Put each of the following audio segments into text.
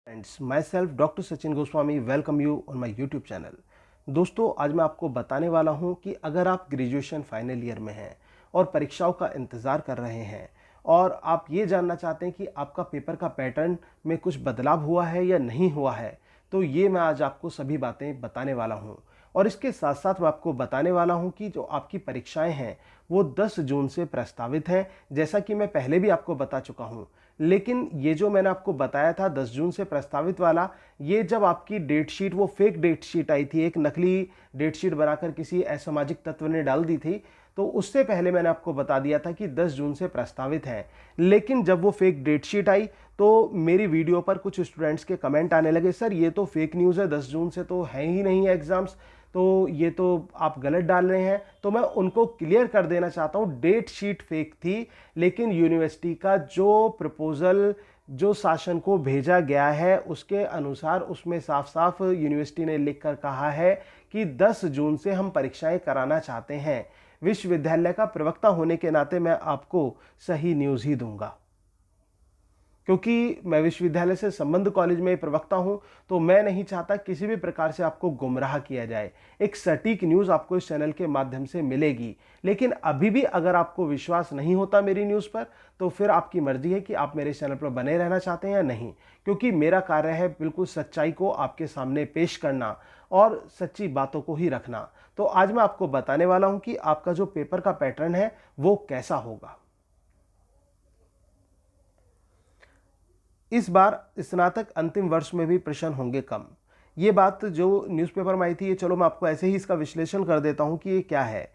Friends, my self doctor Sachin Goswami welcome you on my YouTube channel. दोस्तों, आज मैं आपको बताने वाला हूं कि अगर आप ग्रेजुएशन फाइनल ईयर में हैं और परीक्षाओं का इंतज़ार कर रहे हैं और आप ये जानना चाहते हैं कि आपका पेपर का पैटर्न में कुछ बदलाव हुआ है या नहीं हुआ है, तो ये मैं आज आपको सभी बातें बताने वाला हूं। और इसके साथ साथ मैं आपको बताने वाला हूं कि जो आपकी परीक्षाएं हैं वो 10 जून से प्रस्तावित हैं, जैसा कि मैं पहले भी आपको बता चुका हूं। लेकिन ये जो मैंने आपको बताया था 10 जून से प्रस्तावित वाला, ये जब आपकी डेट शीट, वो फेक डेट शीट आई थी, एक नकली डेट शीट बनाकर किसी असामाजिक तत्व ने डाल दी थी, तो उससे पहले मैंने आपको बता दिया था कि 10 जून से प्रस्तावित है। लेकिन जब वो फेक डेट शीट आई तो मेरी वीडियो पर कुछ स्टूडेंट्स के कमेंट आने लगे, सर ये तो फेक न्यूज़ है, 10 जून से तो है ही नहीं है एग्ज़ाम्स, तो ये तो आप गलत डाल रहे हैं। तो मैं उनको क्लियर कर देना चाहता हूँ, डेट शीट फेक थी, लेकिन यूनिवर्सिटी का जो प्रपोजल जो शासन को भेजा गया है उसके अनुसार उसमें साफ साफ यूनिवर्सिटी ने लिखकर कहा है कि 10 जून से हम परीक्षाएं कराना चाहते हैं। विश्वविद्यालय का प्रवक्ता होने के नाते मैं आपको सही न्यूज़ ही दूंगा, क्योंकि मैं विश्वविद्यालय से संबंध कॉलेज में प्रवक्ता हूं, तो मैं नहीं चाहता किसी भी प्रकार से आपको गुमराह किया जाए। एक सटीक न्यूज़ आपको इस चैनल के माध्यम से मिलेगी। लेकिन अभी भी अगर आपको विश्वास नहीं होता मेरी न्यूज़ पर, तो फिर आपकी मर्जी है कि आप मेरे चैनल पर बने रहना चाहते हैं या नहीं, क्योंकि मेरा कार्य है बिल्कुल सच्चाई को आपके सामने पेश करना और सच्ची बातों को ही रखना। तो आज मैं आपको बताने वाला हूं कि आपका जो पेपर का पैटर्न है वो कैसा होगा। इस बार स्नातक अंतिम वर्ष में भी प्रश्न होंगे कम। ये बात जो न्यूज़पेपर में आई थी, ये चलो मैं आपको ऐसे ही इसका विश्लेषण कर देता हूँ कि ये क्या है।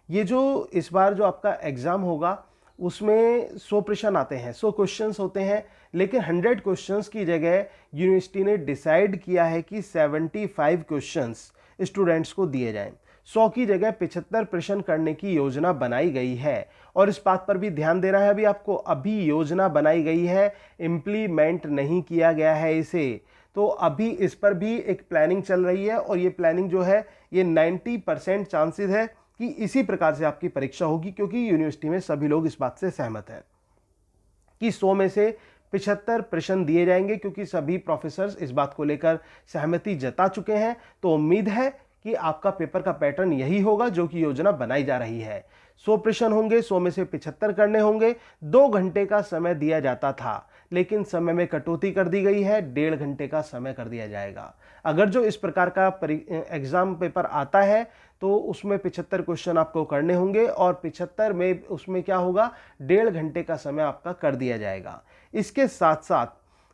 ये जो इस बार जो आपका एग्ज़ाम होगा उसमें 100 प्रश्न आते हैं, 100 क्वेश्चंस होते हैं, लेकिन 100 क्वेश्चंस की जगह यूनिवर्सिटी ने डिसाइड किया है कि 75 क्वेश्चंस स्टूडेंट्स को दिए जाएं। 100 की जगह 75 प्रश्न करने की योजना बनाई गई है। और इस बात पर भी ध्यान देना है, अभी आपको अभी योजना बनाई गई है, इम्प्लीमेंट नहीं किया गया है इसे। तो अभी इस पर भी एक प्लानिंग चल रही है और ये प्लानिंग जो है ये 90% चांसेस है कि इसी प्रकार से आपकी परीक्षा होगी, क्योंकि यूनिवर्सिटी में सभी लोग इस बात से सहमत हैं कि 100 में से 75 प्रश्न दिए जाएंगे, क्योंकि सभी प्रोफेसर्स इस बात को लेकर सहमति जता चुके हैं। तो उम्मीद है कि आपका पेपर का पैटर्न यही होगा जो कि योजना बनाई जा रही है। 100 प्रश्न होंगे, 100 में से 75 करने होंगे। 2 घंटे का समय दिया जाता था, लेकिन समय में कटौती कर दी गई है, 1.5 घंटे का समय कर दिया जाएगा। अगर जो इस प्रकार का एग्जाम पेपर आता है तो उसमें 75 क्वेश्चन आपको करने होंगे और 75 में उसमें क्या होगा, 1.5 घंटे का समय आपका कर दिया जाएगा। इसके साथ साथ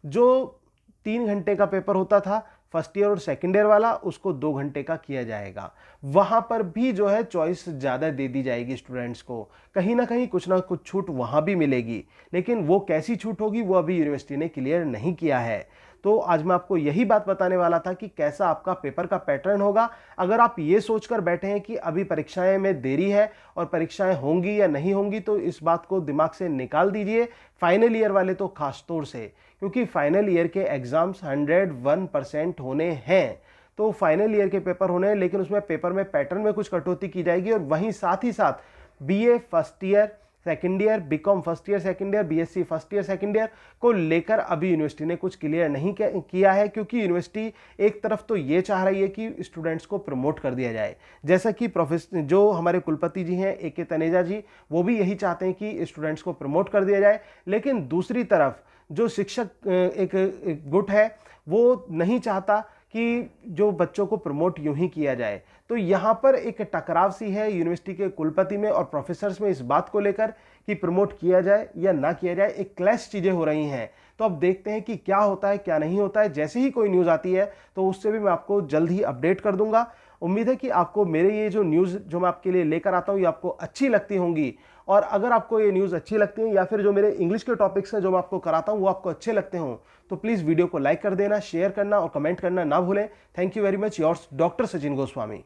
जो 3 घंटे का पेपर होता था फर्स्ट ईयर और सेकेंड ईयर वाला, उसको 2 घंटे का किया जाएगा। वहां पर भी जो है चॉइस ज़्यादा दे दी जाएगी स्टूडेंट्स को, कहीं ना कहीं कुछ ना कुछ छूट वहां भी मिलेगी, लेकिन वो कैसी छूट होगी वो अभी यूनिवर्सिटी ने क्लियर नहीं किया है। तो आज मैं आपको यही बात बताने वाला था कि कैसा आपका पेपर का पैटर्न होगा। अगर आप ये सोचकर बैठे हैं कि अभी परीक्षाएं में देरी है और परीक्षाएं होंगी या नहीं होंगी, तो इस बात को दिमाग से निकाल दीजिए, फाइनल ईयर वाले तो खास तौर से, क्योंकि फाइनल ईयर के एग्जाम्स 101% होने हैं। तो फाइनल ईयर के पेपर होने हैं, लेकिन उसमें पेपर में पैटर्न में कुछ कटौती की जाएगी और वहीं साथ ही साथ BA first year second year, BCom first year second year, BSc first year second year को लेकर अभी यूनिवर्सिटी ने कुछ क्लियर नहीं किया है, क्योंकि यूनिवर्सिटी एक तरफ तो ये चाह रही है कि स्टूडेंट्स को प्रमोट कर दिया जाए, जैसा कि प्रोफेसर जो हमारे कुलपति जी हैं AK तनेजा जी, वो भी यही चाहते हैं कि स्टूडेंट्स को प्रमोट कर दिया जाए। लेकिन दूसरी तरफ जो शिक्षक एक गुट है वो नहीं चाहता कि जो बच्चों को प्रमोट यूं ही किया जाए। तो यहाँ पर एक टकराव सी है यूनिवर्सिटी के कुलपति में और प्रोफेसर्स में इस बात को लेकर कि प्रमोट किया जाए या ना किया जाए, एक क्लैश चीज़ें हो रही हैं। तो अब देखते हैं कि क्या होता है क्या नहीं होता है। जैसे ही कोई न्यूज़ आती है तो उससे भी मैं आपको जल्द ही अपडेट कर दूंगा। उम्मीद है कि आपको मेरे ये जो न्यूज़ जो मैं आपके लिए लेकर आता हूँ ये आपको अच्छी लगती होंगी। और अगर आपको ये न्यूज़ अच्छी लगती है या फिर जो मेरे इंग्लिश के टॉपिक्स हैं जो मैं आपको कराता हूँ वो आपको अच्छे लगते हों, तो प्लीज़ वीडियो को लाइक कर देना, शेयर करना और कमेंट करना ना भूलें। Thank you very much, yours doctor Sachin Goswami.